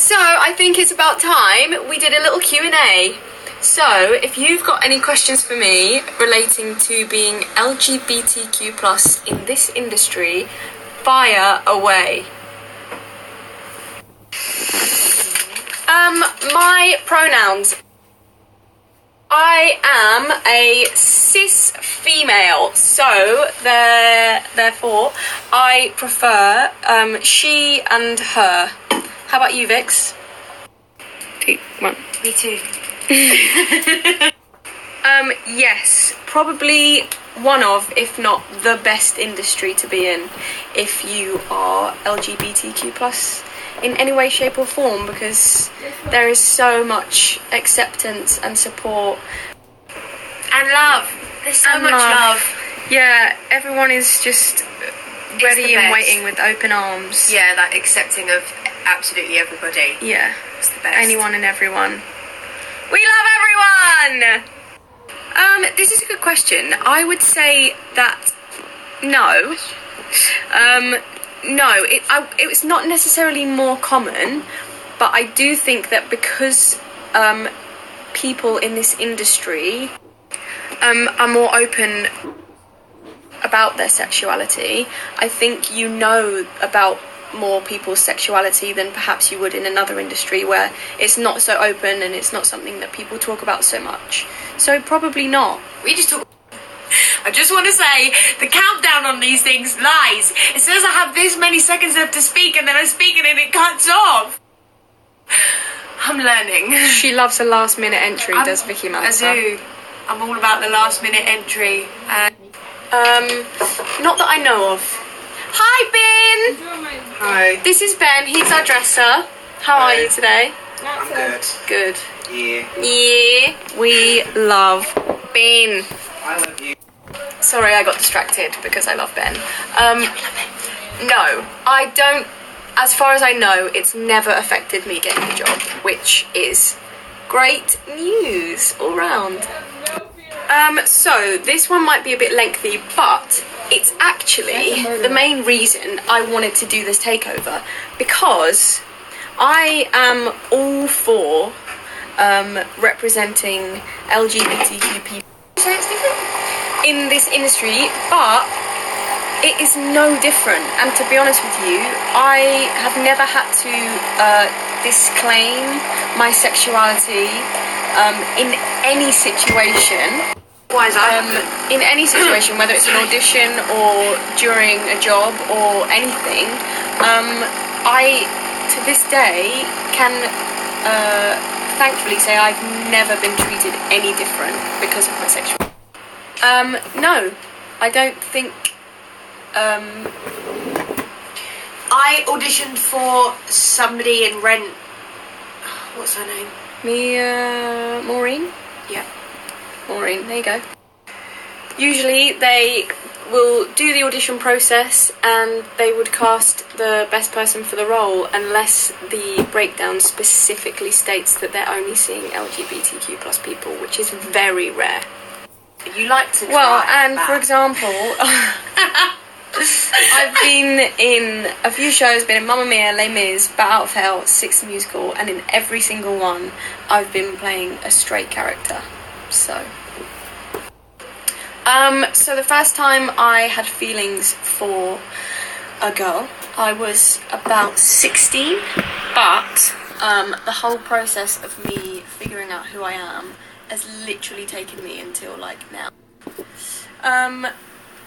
So I think it's about time we did a little Q&A. So if you've got any questions for me relating to being LGBTQ+ in this industry, fire away. My pronouns. I am a cis female, so therefore I prefer she and her. How about you, Vix? 2, 1. Me too. Yes, probably one of, if not the best industry to be in if you are LGBTQ+ in any way, shape or form, because there is so much acceptance and support. And love. There's so much love. Yeah, everyone is just ready and waiting with open arms. Yeah, like accepting of absolutely everybody. Yeah. It's the best. Anyone and everyone. We love everyone! This is a good question. I would say that no. No, it was not necessarily more common, but I do think that because people in this industry are more open about their sexuality, I think you know about more people's sexuality than perhaps you would in another industry where it's not so open and it's not something that people talk about so much. So probably not. We just talk. I just want to say the countdown on these things lies. It says I have this many seconds left to speak and then I speak and then it cuts off. I'm learning. She loves a last minute entry, does Vicky Mansa? I do. I'm all about the last minute entry. Not that I know of. Hi, Ben! Hi. This is Ben, he's our dresser. How are you today? I'm good. Good. Yeah. Yeah, we love Ben. I love you. Sorry, I got distracted because I love Ben. No, I don't. As far as I know, it's never affected me getting the job, which is great news all round. So this one might be a bit lengthy, but it's actually the main reason I wanted to do this takeover, because I am all for representing LGBTQ people in this industry, but it is no different. And to be honest with you, I have never had to disclaim my sexuality in any situation. Why is that? In any situation, whether it's an audition or during a job or anything, I, to this day, can thankfully say I've never been treated any different because of my sexuality. No, I don't think. I auditioned for somebody in Rent. What's her name? Maureen? Yeah. Maureen, there you go. Usually they will do the audition process and they would cast the best person for the role unless the breakdown specifically states that they're only seeing LGBTQ+ people, which is very rare. You like to try. Well, and for example, I've been in a few shows, been in Mamma Mia, Les Mis, Bat Out of Hell, Six the Musical, and in every single one I've been playing a straight character. So the first time I had feelings for a girl, I was about 16, but the whole process of me figuring out who I am has literally taken me until like now.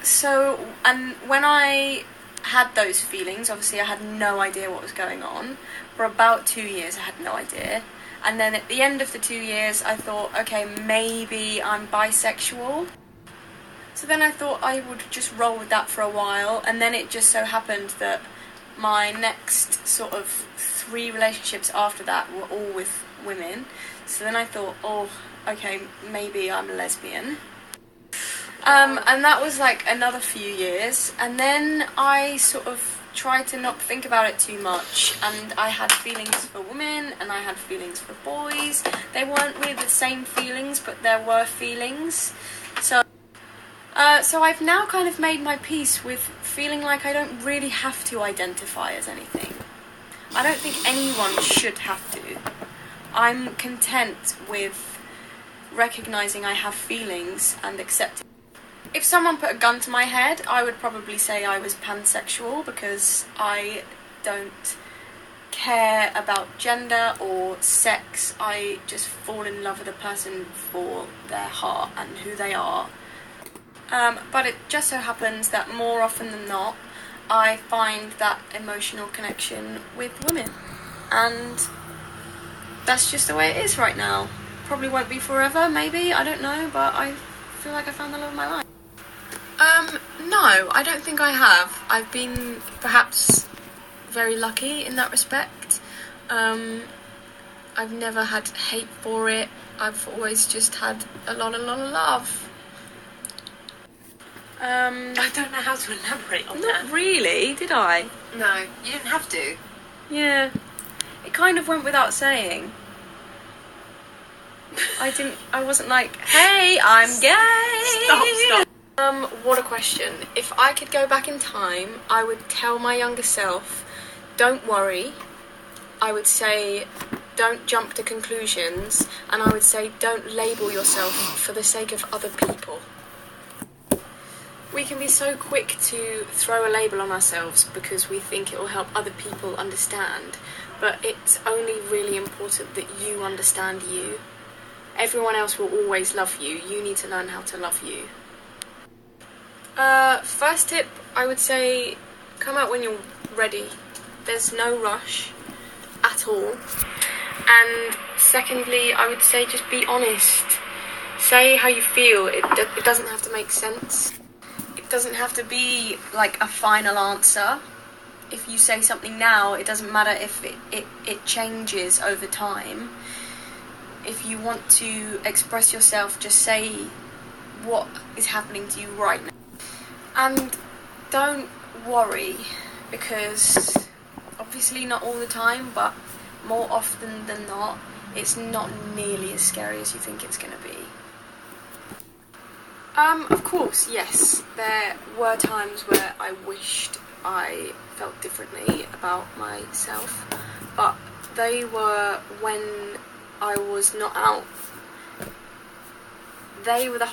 So, and when I had those feelings, obviously I had no idea what was going on. For about 2 years I had no idea. And then at the end of the 2 years I thought, okay, maybe I'm bisexual. So then I thought I would just roll with that for a while, and then it just so happened that my next sort of 3 relationships after that were all with women. So then I thought, oh, okay, maybe I'm a lesbian. And that was like another few years, and then I sort of tried to not think about it too much, and I had feelings for women and I had feelings for boys. They weren't really the same feelings, but there were feelings. So I've now kind of made my peace with feeling like I don't really have to identify as anything. I don't think anyone should have to. I'm content with recognising I have feelings and accepting. If someone put a gun to my head, I would probably say I was pansexual, because I don't care about gender or sex. I just fall in love with a person for their heart and who they are. But it just so happens that more often than not, I find that emotional connection with women. And that's just the way it is right now. Probably won't be forever, maybe, I don't know, but I feel like I found the love of my life. No, I don't think I have. I've been perhaps very lucky in that respect. I've never had hate for it. I've always just had a lot of love. I don't know how to elaborate on that. Not really, did I? No, you didn't have to. Yeah. It kind of went without saying. I wasn't like, hey, I'm gay! Stop. What a question. If I could go back in time, I would tell my younger self, don't worry. I would say, don't jump to conclusions. And I would say, don't label yourself for the sake of other people. We can be so quick to throw a label on ourselves because we think it will help other people understand. But it's only really important that you understand you. Everyone else will always love you. You need to learn how to love you. First tip, I would say, come out when you're ready. There's no rush at all. And secondly, I would say just be honest. Say how you feel. It doesn't have to make sense. It doesn't have to be like a final answer. If you say something now, it doesn't matter if it changes over time. If you want to express yourself, just say what is happening to you right now. And don't worry, because obviously not all the time, but more often than not, it's not nearly as scary as you think it's going to be. Of course, yes, there were times where I wished I felt differently about myself, but they were when I was not out. They were the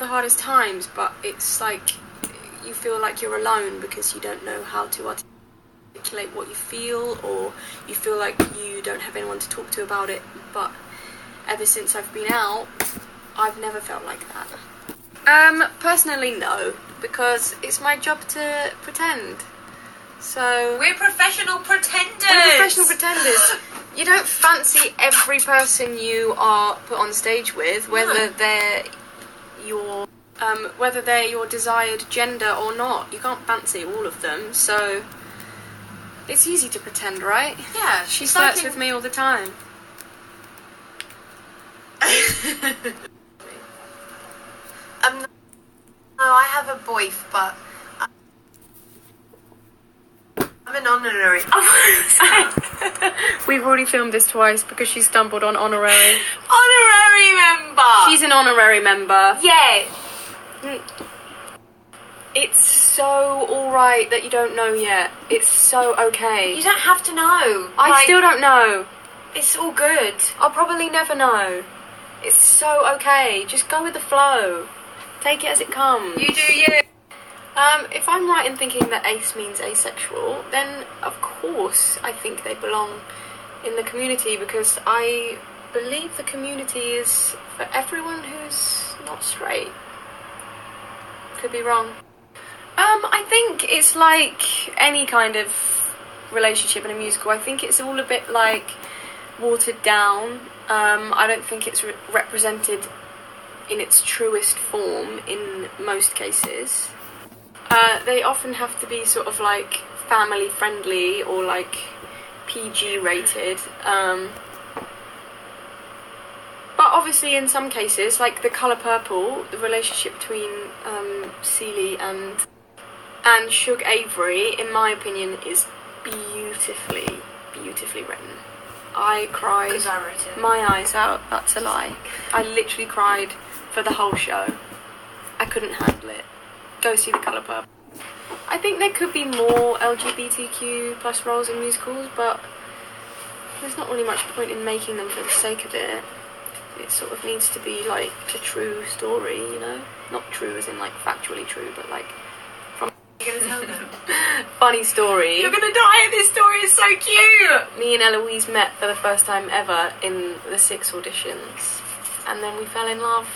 hardest times, but it's like you feel like you're alone because you don't know how to articulate what you feel, or you feel like you don't have anyone to talk to about it. But ever since I've been out, I've never felt like that. Personally, no, because it's my job to pretend. So We're professional pretenders. we're professional pretenders. You don't fancy every person you are put on stage with, whether they're your desired gender or not. You can't fancy all of them, so it's easy to pretend, right? Yeah, She flirts with me all the time. No, I have a boyf, but I'm an honorary. We've already filmed this twice because she stumbled on honorary. Honorary member. She's an honorary member. Yeah. It's so alright that you don't know yet. It's so okay. You don't have to know. I still don't know. It's all good. I'll probably never know. It's so okay. Just go with the flow. Take it as it comes. You do you. If I'm right in thinking that ace means asexual, then of course I think they belong in the community, because I believe the community is for everyone who's not straight. Could be wrong. I think it's like any kind of relationship in a musical. I think it's all a bit like watered down. I don't think it's represented in its truest form in most cases. They often have to be sort of like family friendly or like PG rated. But obviously in some cases, like The Colour Purple, the relationship between Celie and Shug Avery, in my opinion, is beautifully written. I cried 'Cause I wrote it. my eyes out, that's a lie. I literally cried for the whole show. I couldn't handle it. Go see The Colour Purple. I think there could be more LGBTQ plus roles in musicals, but there's not really much point in making them for the sake of it. It sort of needs to be like a true story, you know? Not true as in like factually true, but like from You're gonna tell them. funny story. You're gonna die. This story is so cute. Me and Eloise met for the first time ever in the 6 auditions, and then we fell in love.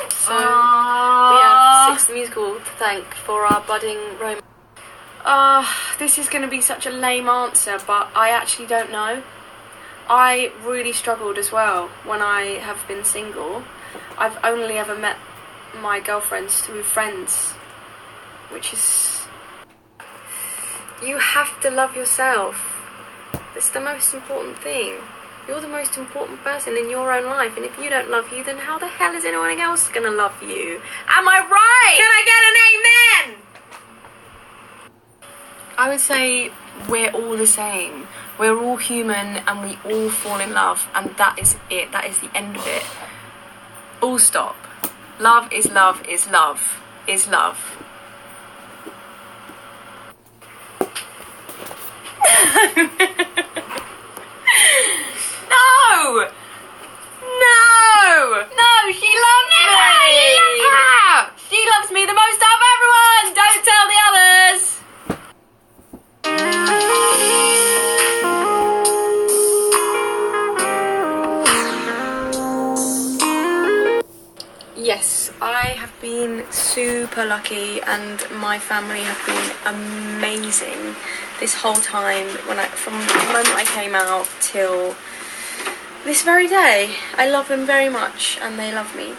So we have 6 the musical to thank for our budding romance. This is going to be such a lame answer, but I actually don't know. I really struggled as well when I have been single. I've only ever met my girlfriends through friends, which is... You have to love yourself. It's the most important thing. You're the most important person in your own life, and if you don't love you, then how the hell is anyone else gonna love you? Am I right? Can I get an amen? I would say we're all the same. We're all human and we all fall in love, and that is it. That is the end of it. Full stop. Love is love is love is love. No! No! No, she loves me! She loves me the most out of everyone! Don't tell the others! Yes, I have been super lucky and my family have been amazing this whole time, from the moment I came out till this very day. I love them very much and they love me.